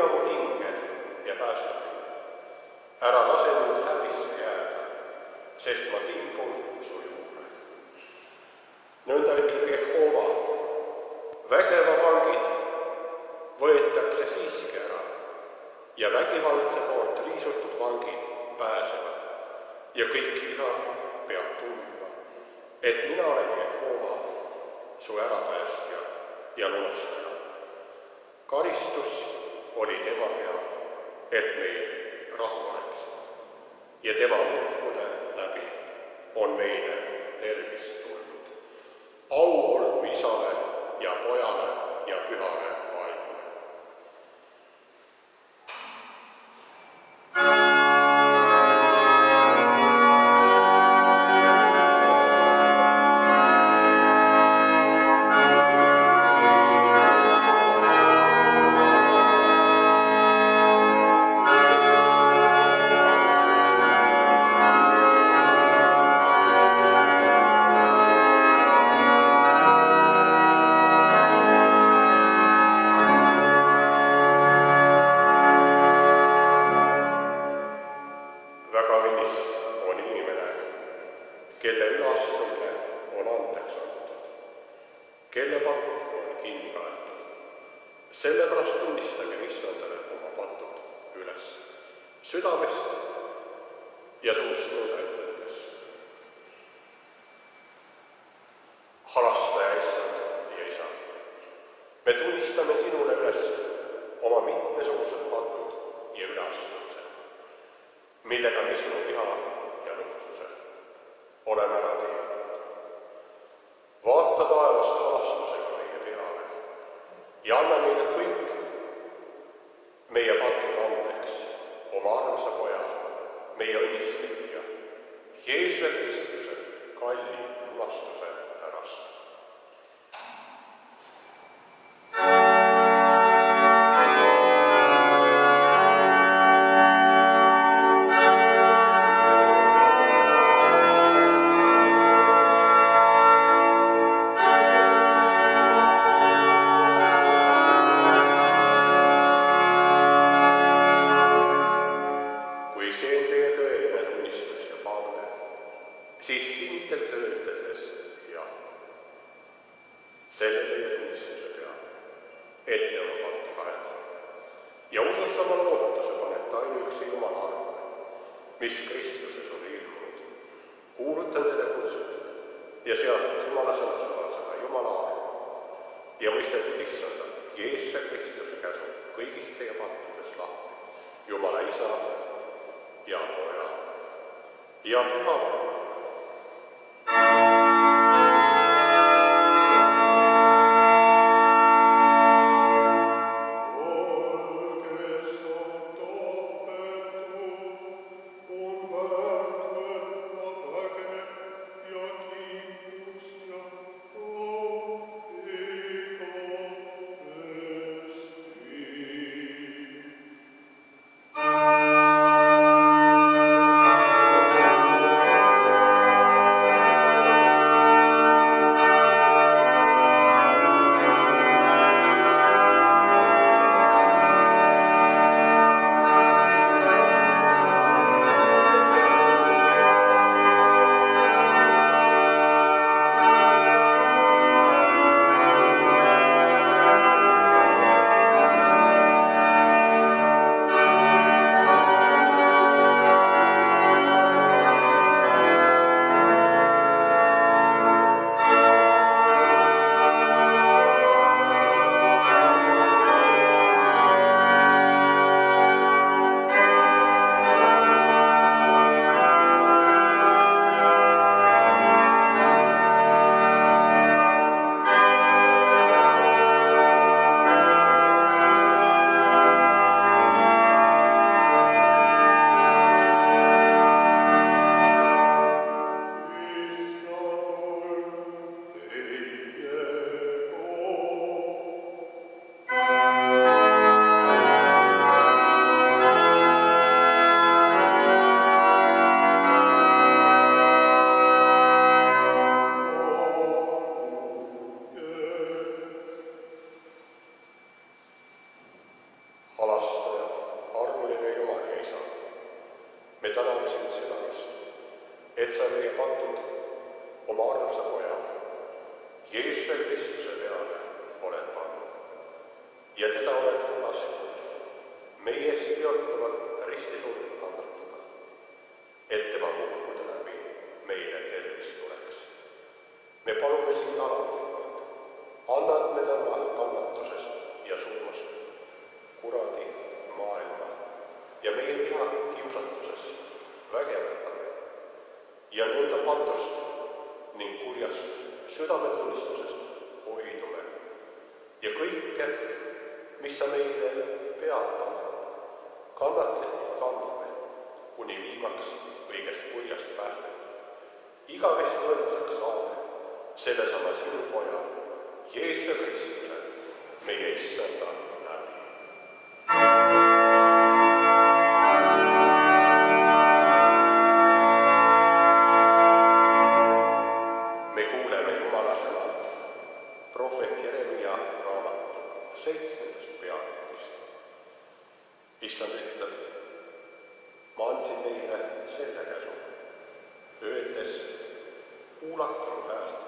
hoia mu hinge ja päästa mind. Ära lase mind häbisse jääda, sest ma kimbun su juurde. Nõnda ütleb Jehova, vägeva vangid võetakse siiski ära ja vägivaldse poolt riisutud vangid pääsevad ja kõik iga peab tundma, et mina olen Jehova, su ärapäästja ja lunastaja. Karistus oli tema peal, et meil rahu oleks ja tema murkude läbi on meile tervist tulnud. Au olgu Isale ja Pojale ja Pühale Vaimule. Kelle ülastumine on andeks antud, kelle patt on kinni kaetud. Sellepärast tunnistagem Issandale oma patud üles, südamest ja suust nõnda üteldes. Halastaja Issand ja Isa, me tunnistame sinule üles oma mitmesugused patud ja üleastumised, millega me sinu viha ja nuhtluse oleme ära teeninud. Vaata taevast halastusega meie peale ja anna meile kõik meie patud andeks oma armsa Poja, meie õnnistegija, Jeesuse Kristuse kalli lunastuse pärast. Siis kinnitage selle üteldes ja selle teie tunnistuse peale, et te oma pattu kahetsete. Ja usustama lootuse panete ainuüksi Jumala arvule, mis Kristuses on ilmunud. Kuulutan teile kutsutud ja seatud Jumala sõnasulasega Jumala arvule ja mõistetud Issanda Jeesuse Kristuse käsu kõigist teie pattudest lahti, Jumala Isa ja Poja ja Püha Vaimule. ja teda oled lasknud meie eest teotavat ristisurma kannatada, et tema uhkude läbi meile tervis tuleks. Me palume sind alandlikult, annad me tema kannatusest ja surmast kuradi, maailma ja meie keha kiusatusest vägevaldame ja nõnda patust ning kurjast südametunnistusest hoidume ja kõike, mis sa meile pead annad, kannatlikult kanname, kuni viimaks kõigest kurjast päästame. Igavesti õndsaks saame sellesama sinu poja, Jeesuse Kristuse, meie Issanda läbi. Me kuuleme Jumala sõna prohvet Jeremia raamatu 7. peatükist. Issand ütleb, ma andsin teile selle käsu, öeldes, kuulake mu häält,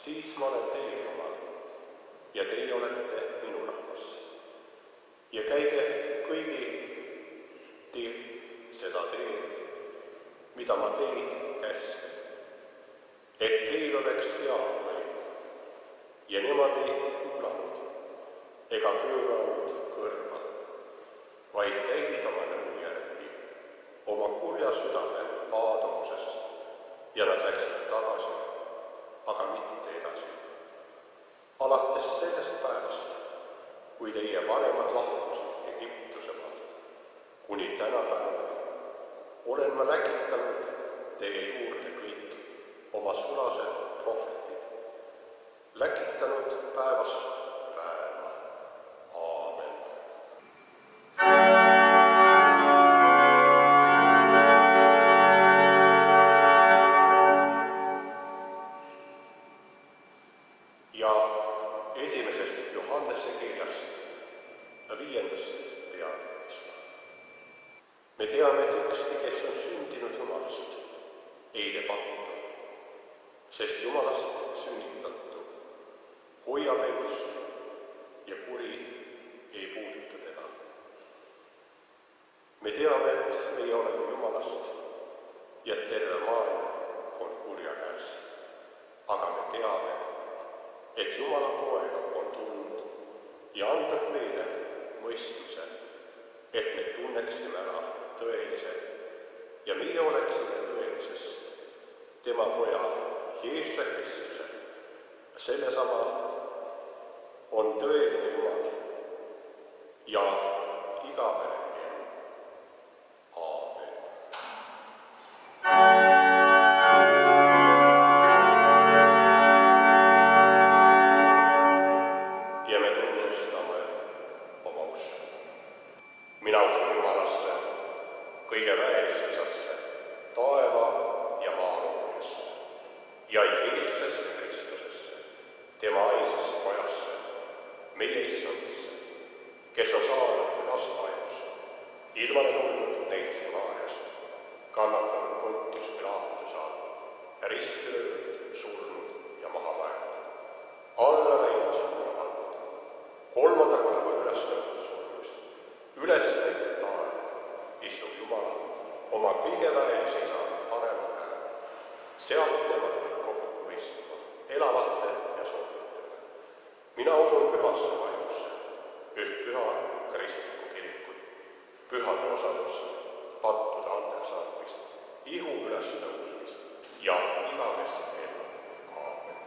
siis ma olen teie Jumal ja teie olete minu rahvas. Ja käige kõigiti seda teed, mida ma teid käsken, et teil oleks hea võim. Ja nemad ei kuulanud ega pööranud kõrva, vaid käisid oma nõu järgi oma kurja südame paadumusest ja nad läksid tagasi, aga mitte edasi. Alates sellest päevast, kui teie vanemad lahkusid Egiptuse maalt, kuni tänapäevani olen ma läkitanud teie juurde kõik oma sulased prohvetid, läkitanud päevast päeva. Aamen. Ja esimesest Johannese kirjast 5. peatükist. Me teame, et ükski, kes on sündinud Jumalast, ei tee pattu, sest Jumalast sünnitatu hoiab ennast ja kuri ei puuduta teda. Me teame, et meie oleme Jumalast ja terve maailm on kurja käes, aga me teame, et Jumala poeg on tulnud ja andnud meile mõistmise, et me tunneksime ära tõelise ja meie oleksime tõelises tema poja Jeesuse Kristuse. Sellesama on tõeline Jumal ja igavene elu. Aamen. Ja me tunnustame oma usku. Mina usun Jumalasse, kõige väelisse Isasse, taeva ja maa loojasse ja Jeesusesse Kristusesse, tema aisasse pojasse, meie Issandasse, kes on saanud pühast vaimust, ilmale tulnud Neitsi Maarjast, kannatanud Pontius Pilatuse all, risti löödud, surnud ja maha maetud, alla läinud surma pandud, kolmanda päeva üles tõusnud surmist, üles läinud taeva, istub Jumala oma kõige väelise Isa paremal käel, sealt nemad kokku mõistma, elavate ja surnutega. Mina usun pühasse vaimusse, üht püha kristlikku kirikut, pühade osadust, pattude andeks andmist, ihu ülestõusmist ja igavest elu. Aamen.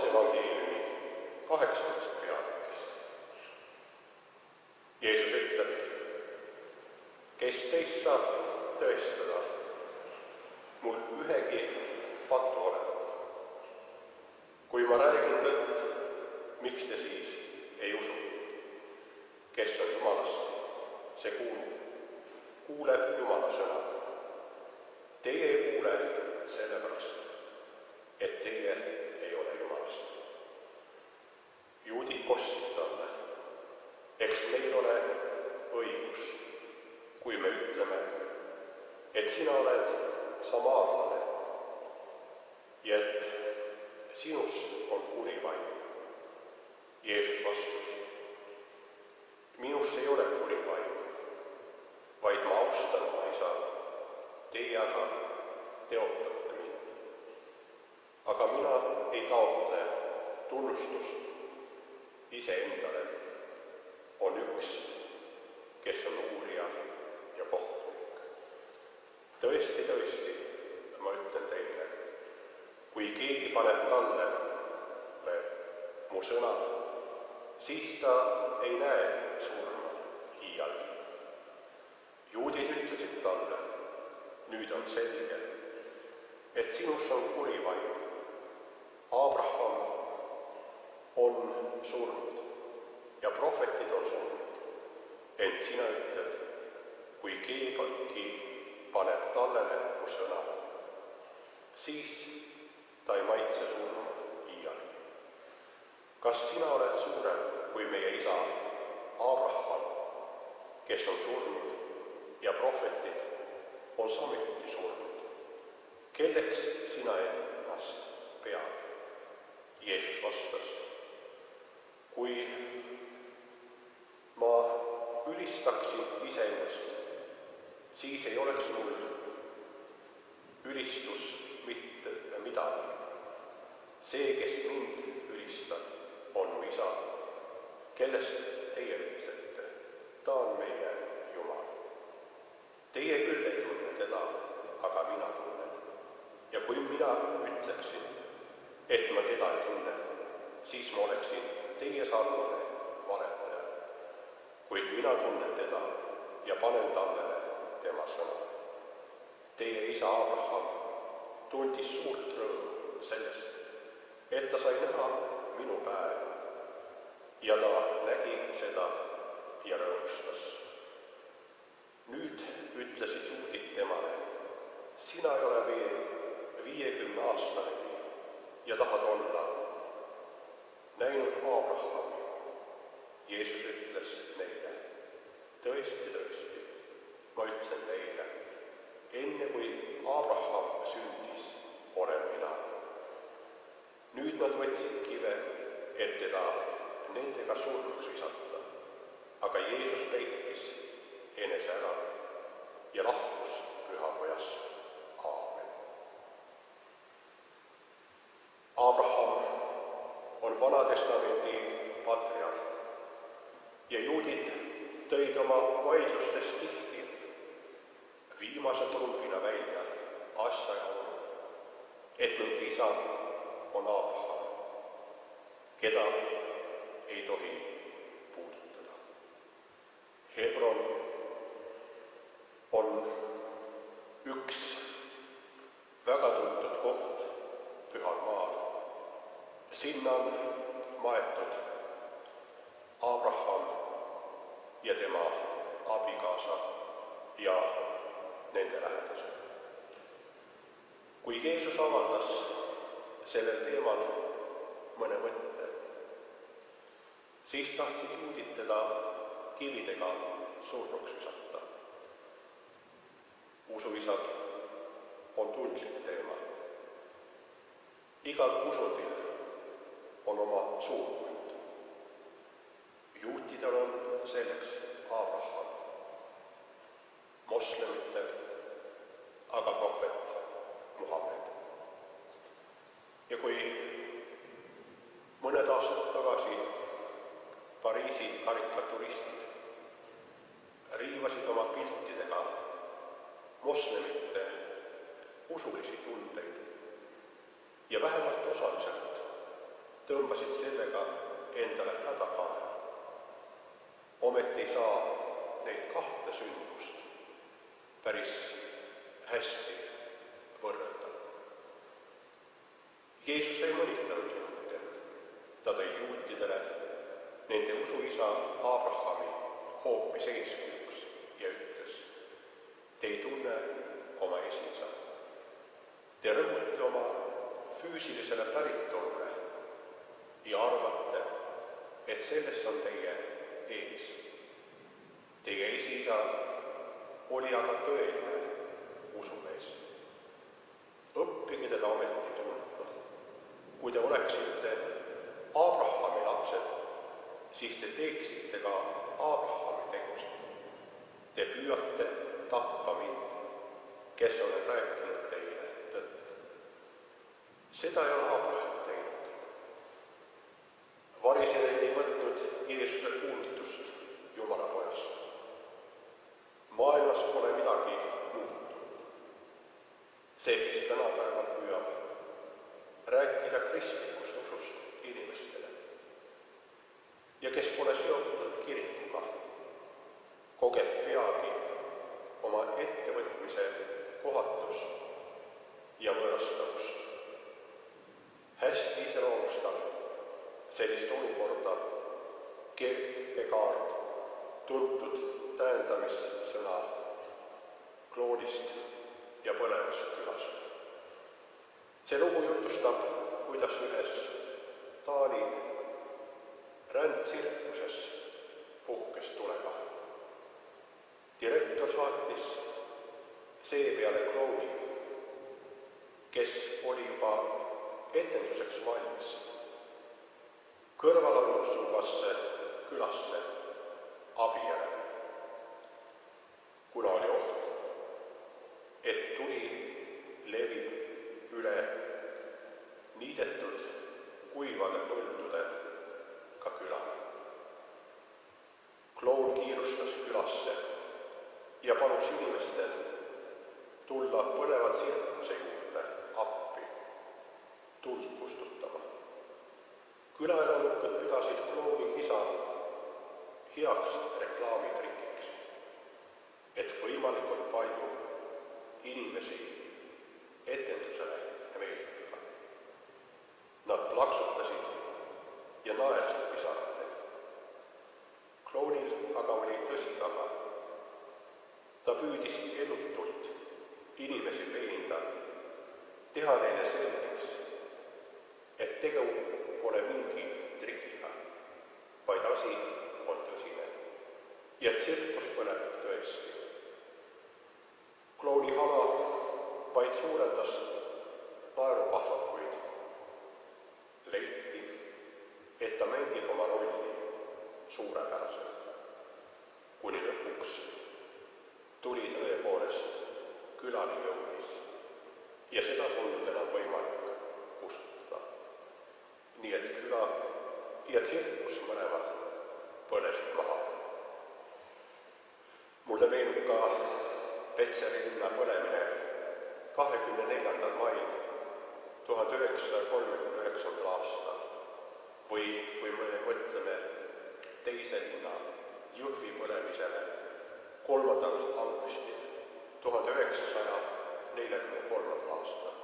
evangeeliumi 8. peatükist. Jeesus ütleb, kes teist saab tõestada mul ühegi patu olevat. Kui ma räägin tõtt, miks te siis ei usu? Kes on Jumalast, see kuuleb Jumala sõna. Teie ei kuule sellepärast, et teie ei ole Jumalast. Juudid kostsid talle, eks meil ole õigus, kui me ütleme, et sina oled samaarlane ja et sinus on kuri vaim. Jeesus vastus, minus ei ole kuri vaim, vaid ma austan oma isa, teie aga teotate mind. Aga mina ei taotle tunnustust iseendale. On üks, kes on uurija ja kohtunik. Tõesti, ma ütlen teile, kui keegi paneb talle mu sõnad, siis ta ei näe surma iialgi. Juudid ütlesid talle, nüüd on selge, et sinus on kuri vaim. Abraham on surnud ja prohvetid on surnud, ent sina ütled, kui keegi paneb tallele mu sõna, siis ta ei maitse surma iialgi. Kas sina oled suurem kui meie isa Abraham, kes on surnud ja prohvetid on samuti surnud? Kelleks sina ennast pead? Jeesus vastas, kui ma ülistaksin iseennast, siis ei oleks mul ülistus mitte midagi. See, kes mind ülistab, on mu isa, kellest teie ütlete, ta on meie Jumal. Teie küll ei tunne teda, aga mina tunnen. Ja kui mina ütleksin, et ma teda ei tunne, siis ma oleksin teie sarnane valetaja. Kuid mina tunnen teda ja panen tallele tema sõna. Teie isa Abraham tundis suurt rõõmu sellest, et ta sai näha minu päeva ja ta nägi seda ja rõõmustas. Nüüd ütlesid juudid temale, sina ei ole veel 50-aastanegi ja tahad olla näinud Abrahami. Jeesus ütles neile, tõesti, ma ütlen teile, enne kui Abraham sündis, olen mina. Nüüd nad võtsid kive, et teda nendega surnuks visata, aga Jeesus peitis enese ära ja lahkus pühakojast. Aamen. Abraham on Vana-testamendi patriarh ja juudid tõid oma vaidlustes tihti viimase trumbina välja asjaolu, et nende isa on Abraham, keda ei tohi puudutada. Hebron on üks väga tuntud koht Pühal maal. Sinna on maetud Abraham ja tema abikaasa ja nende lähedased. Kui Jeesus avaldas sellel teemal mõne mõtte, siis tahtsid juudid teda kividega surnuks visata. Usuisad on tundlik teema. Igal usundil on oma suurkuid. Juutidel on selleks Abraham, moslemitel aga prohvet Muhammed. Ja kui mõned aastad tagasi Pariisi karikaturistid riivasid oma piltidega moslemite usulisi tundeid ja vähemalt osaliselt tõmbasid sellega endale häda kaela. Ometi ei saa neid kahte sündmust päris hästi võrrelda. Jeesus ei mõnitanud juute, ta tõi juutidele nende usuisa Abrahami hoopis eeskujuks ja ütles: te ei tunne oma esiisa. Te rõhute oma füüsilisele päritolule ja arvate, et selles on teie ees. Teie esiisa oli aga tõeline usumees. Õppige teda ometi tundma. Kui te oleksite Abrahami lapsed, siis te teeksite ka Abrahami tegusid. Te püüate tappa mind, kes olen rääkinud teile tõtt. Seda ei ole Abraham teinud. Variserid ei võtnud Jeesuse kuulutust Jumala pojast. Maailmas pole midagi muutunud. See, kes tänapäeval püüab rääkida kristlikust usust inimestele ja kes pole seotud kirikuga, kogeb peagi oma ettevõtmise kohatust ja võõrastavust. Hästi iseloomustab sellist olukorda Kierkegaard, tuntud tähendamissõna kloonist ja põlevast külast. See lugu jutustab, kuidas ühes Taani rändtsirkuses puhkes tulekahl. Direktor saatis seepeale klouni, kes oli juba etenduseks valmis, kõrval asuvasse külasse abi järele. Kuna oli oht, et tuli levib üle niidetud kuivade põldude ka külale. Kloun kiirustas külasse ja palus inimestel tulla põleva tsirkuse juurde appi, tuld kustutama. Külaelanikud pidasid klouni kisa heaks reklaamitrikiks, et võimalikult palju inimesi etendusele meelitada. Nad plaksutasid ja naersid pisaratega. Klounil aga oli tõsi taga. Ta püüdis elutult inimesi veenda, teha neile selgeks, et tegu pole mingi trikiga, vaid asi on tõsine ja tsirkus põleb tõesti. Klouni hala vaid suurendas naerupahvakuid. Leiti, et ta mängib oma rolli suurepäraselt, kuni lõpuks tuli tõepoolest külani jõudis ja seda polnud enam võimalik kustutada. Nii et küla ja tsirkus mõlemad põlesid maha. Mulle meenub ka Petseri linna põlemine 24. mail 1939. aastal või kui me mõtleme teise linna Jõhvi põlemisele 3. augustil 1943. aastal.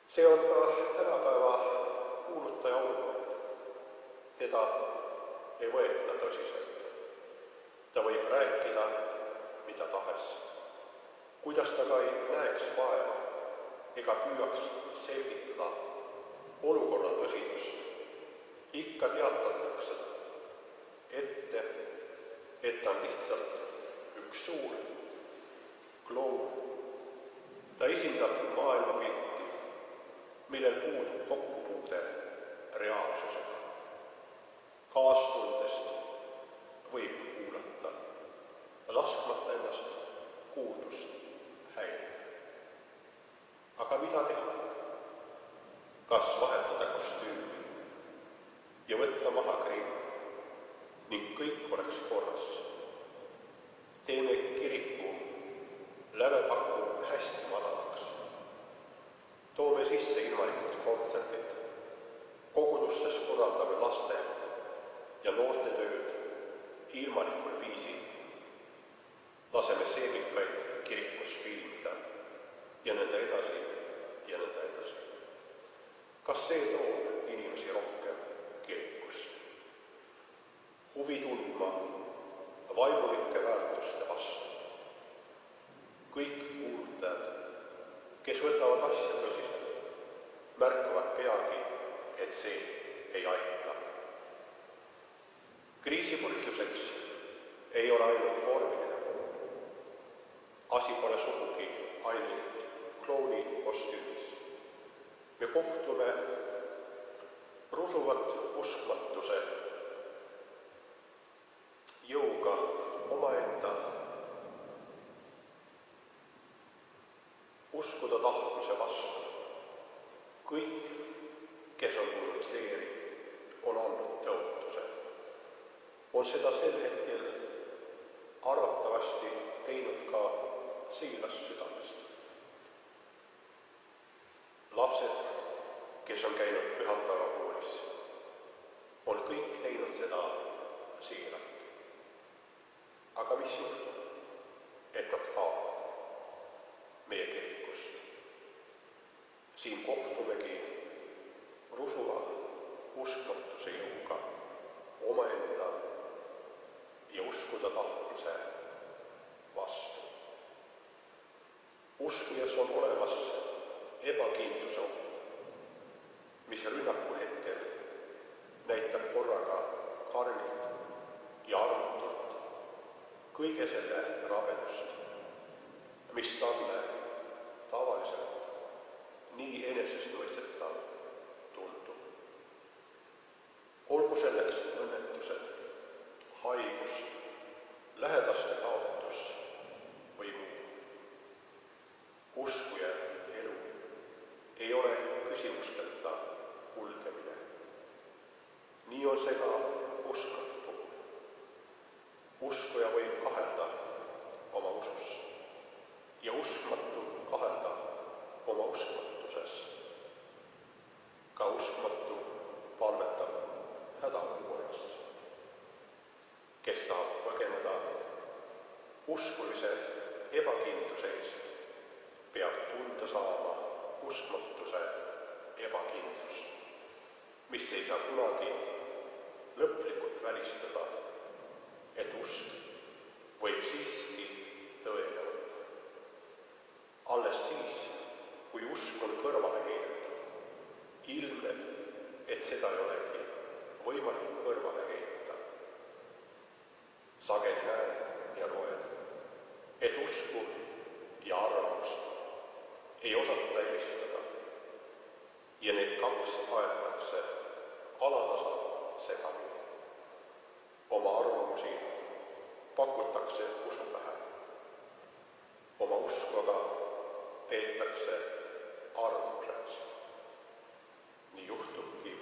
See on ka tänapäeva kuulutaja olukord. Teda ei võeta tõsiselt. Ta võib rääkida mida tahes, kuidas ta ka ei näeks vaeva ega püüaks selgitada olukorra tõsidust. Ikka teatatakse ette, et ta on lihtsalt üks suur kloun. Ta esindab maailmapilti, millel puudub kokkupuude reaalsusega. Kaastundest võib kuulata, laskmata ennast kuuldust häirida. Aga mida teha? Kas vahetada kostüümi ja võtta maha kriim ning kõik oleks korras? Teeme kiriku lävepaku hästi madalaks. Toome sisse ilmalikud kontserdid koostöös korraldame laste ja noorte tööd ilmalikul viisil. Laseme seemikaid kirikus filmida ja nõnda edasi ja nõnda edasi. Kas see toob inimesi rohkem kirikusse? Huvi tundma vaimulike väärtuste vastu. Kõik kuulutajad, kes võtavad asja tõsiselt, märkavad peagi, et see ei aita. Kriisi põhjuseks ei ole ainult vormiline. Asi pole sugugi ainult klouni kostüümis. Me kohtume rusuvat uskmatuse jõuga omaenda uskuda tahtmise vastu. Kõik, kes on tulnud leeri, on andnud tõotuse. On seda sel hetkel arvatavasti teinud ka siiras südamest. Lapsed, kes on käinud pühapäevakoolis, on kõik teinud seda siiralt. Aga mis juhtub, et nad kaovad meie kirikust? Siin kohtumegi rusuva uskmatuse jõuga omaenda ja uskuda tahtmise vastu. Uskujas on olemas ebakindluse oht, mis rünnaku hetkel näitab korraga karmilt ja armutult kõige selle rabedust, mis talle tavaliselt nii enesestmõistetav tundub. Olgu selleks õnnetused, haigus, lähedaste kaotus või muu. Uskuja elu ei ole küsimusteta kulgemine. Nii on see ka uskmatu puhul. Uskuja võib kahelda oma usus ja uskmatu kahelda oma uskmatuses. Ka uskmatu palvetab hädaolukorras. Kes tahab põgeneda uskulise ebakindluse eest, peab tunda saama uskmatuse ebakindlust, mis ei saa kunagi lõplikult välistada, et usk võib siiski tõele olla. Alles siis, kui usk on kõrvale heidetud, ilmneb, et seda ei olegi võimalik kõrvale heita. Sageli näed ja loed, et usku ja arvamust ei osata eristada ja need kaks aetakse alatasa segamini. Oma arvamusi pakutakse usu pähe. Oma usku aga peetakse arvamuseks. Nii juhtubki,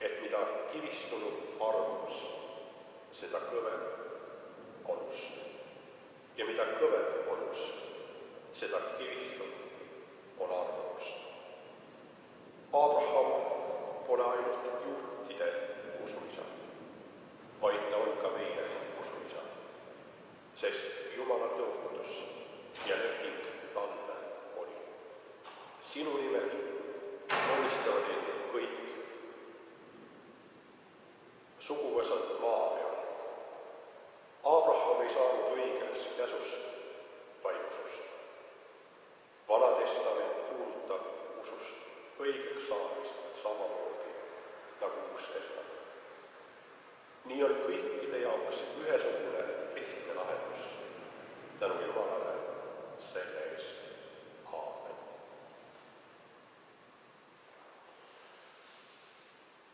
et mida kivistunud arvamus, seda kõvem on usk. Ja mida kõvem on usk, seda kivistum on arvamus. Abraham pole ainult juutide usuisa, vaid ta on ka meie usuisa, sest Jumala tõotus ja leping talle oli. Sinu nimel tunnistavad kõik suguvõsad maa peal. Abraham ei saanud õigeks käsust, vaid usust. Vana testament kuulutab usust õigeks saamist samamoodi nagu Uus testament. Nii on kõikide jaoks ühesugune lihtne lahendus. Tänu Jumalale selle eest. Aamen.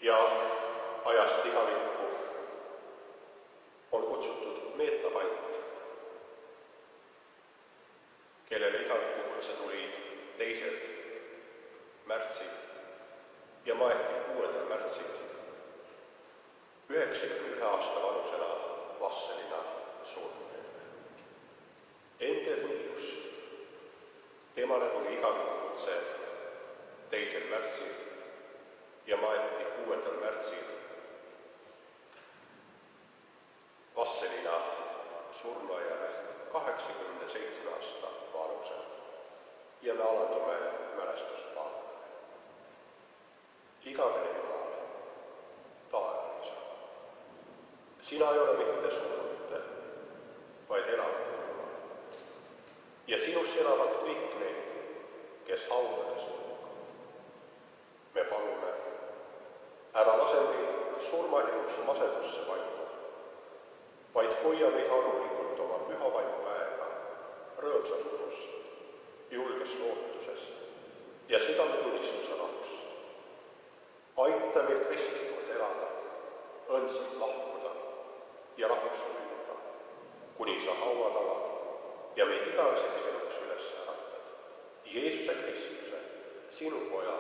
Ja ajast igavikku on kutsutud Meeta Pant, kellele igavikusse tuli 2. märtsil ja maeti 6. märtsil 91 aasta vanusena Vasselina surnukeelde. Endel Niilus, temale tuli igavikusse 2. märtsil ja maeti 6. märtsil Vastseliina surnuaiale 87 aasta vanusel ja me alandume mälestuspaagale. Igavene Jumal, taevane Isa, sina ei ole mitte surnud, vaid elavad Jumal. Ja sinus elavad kõik need, kes haudades hukkuvad. Me palume, ära lase meid surmahirmus masedusse vajuda, vaid hoia meid armulikult oma püha vaimupäeva, rõõmsas udus, julges lootuses ja südametunnistuse rahus. Aita meil kristlikult elada, õndsalt lahkuda ja rahus süüda, kuni sa hauad avad ja meid igaveseks eluks üles äratad. Jeesuse Kristuse, sinu poja,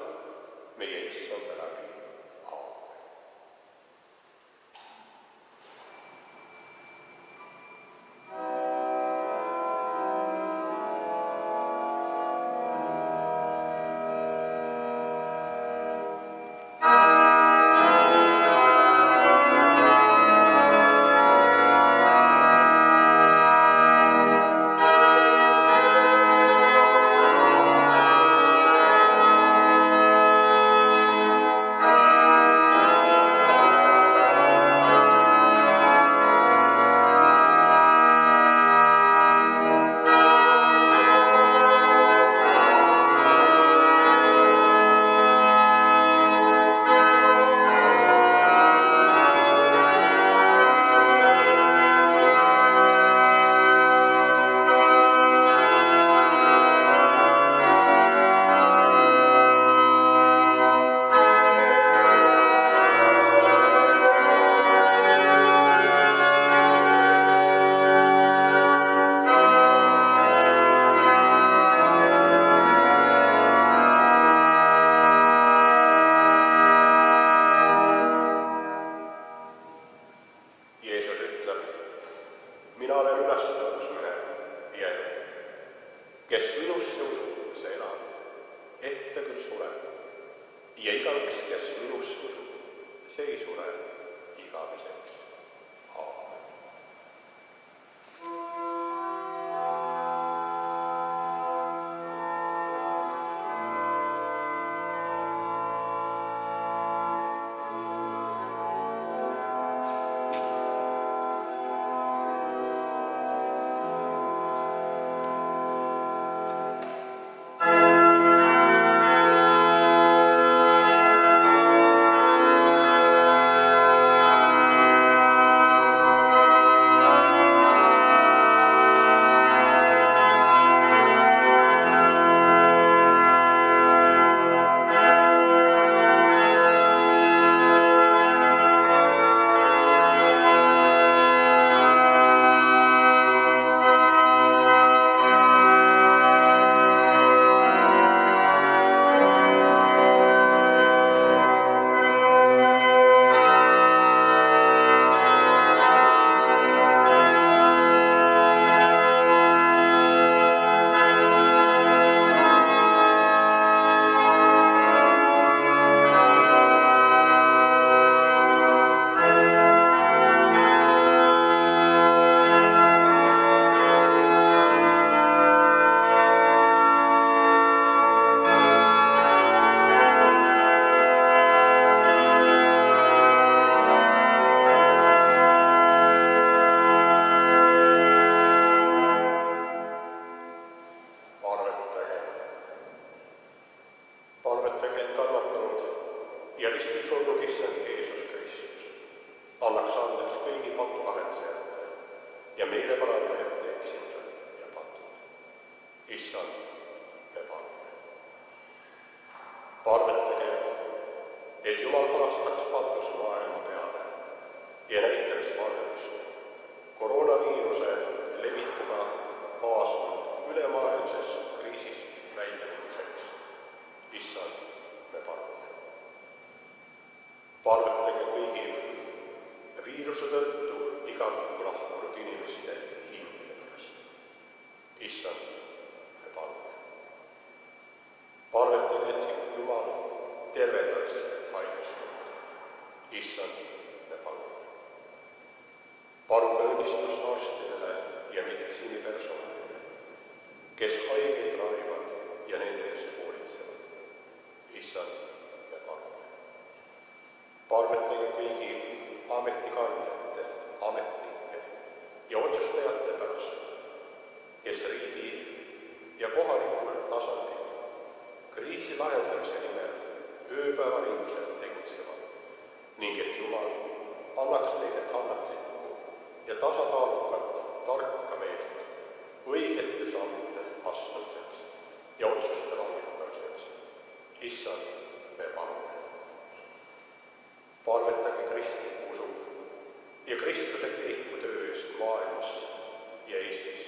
meie issanda läbi. Aamen. Mina olen ülestõusmine ja elu. Kes minusse usub, see elab, ette küll sureb. Ja igaüks, kes minusse usub, see ei sure igaveseks. Aamen. Palvetage, et kannatanud ja ristil surnud issand Jeesus Kristus annaks andeks kõigi pattukahetsejate ja meile parandajate eksimused ja patud. Issand, me palume. Palvetage, et Jumal punastaks patuse maailma peale ja näitaks valgust koroonaviiruse levikuga kaasnud ülemaailmsest kriisist väljumiseks. Issand, me palume. Palvetage kõigi viiruse tõttu igavikku lahkunud inimeste hingede pärast. Issand, me palume. Palvetage, et Jumal tervendaks haiget issand, me palume. Palvetage kõigi ametikandjate, ametnike ja otsustajate pärast, kes riigi ja kohalikul tasandil kriisi lahendamise nimel ööpäevaringselt tegutsevad ning et Jumal annaks neile kannatlikku ja tasakaalukat tarka meelt õigete sammude astumiseks ja otsuste langetamiseks. issand, me palume. Palvetage kristliku usu ja Kristuse kiriku töö eest maailmas ja Eestis,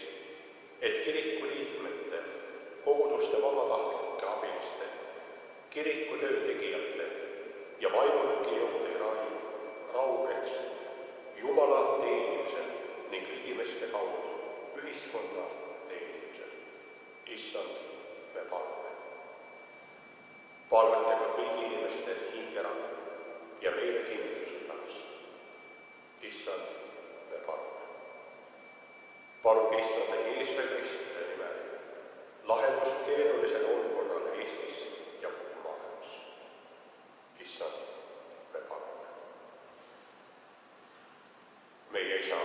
et kiriku liikmete, koguduste vabatahtlike abiliste, kiriku töö tegijate ja vaimulike jõude raugeks Jumala teenimisel ning inimeste kaudu ühiskonna teenimisel. issand, me palume. Palvetage kõigi inimeste hingerahu ja meelekindluse pärast. issand, me palume. Paluge issanda Jeesuse Kristuse nimel lahendust keerulisele olukorrale Eestis ja kogu maailmas. issand, me palume. meie isa,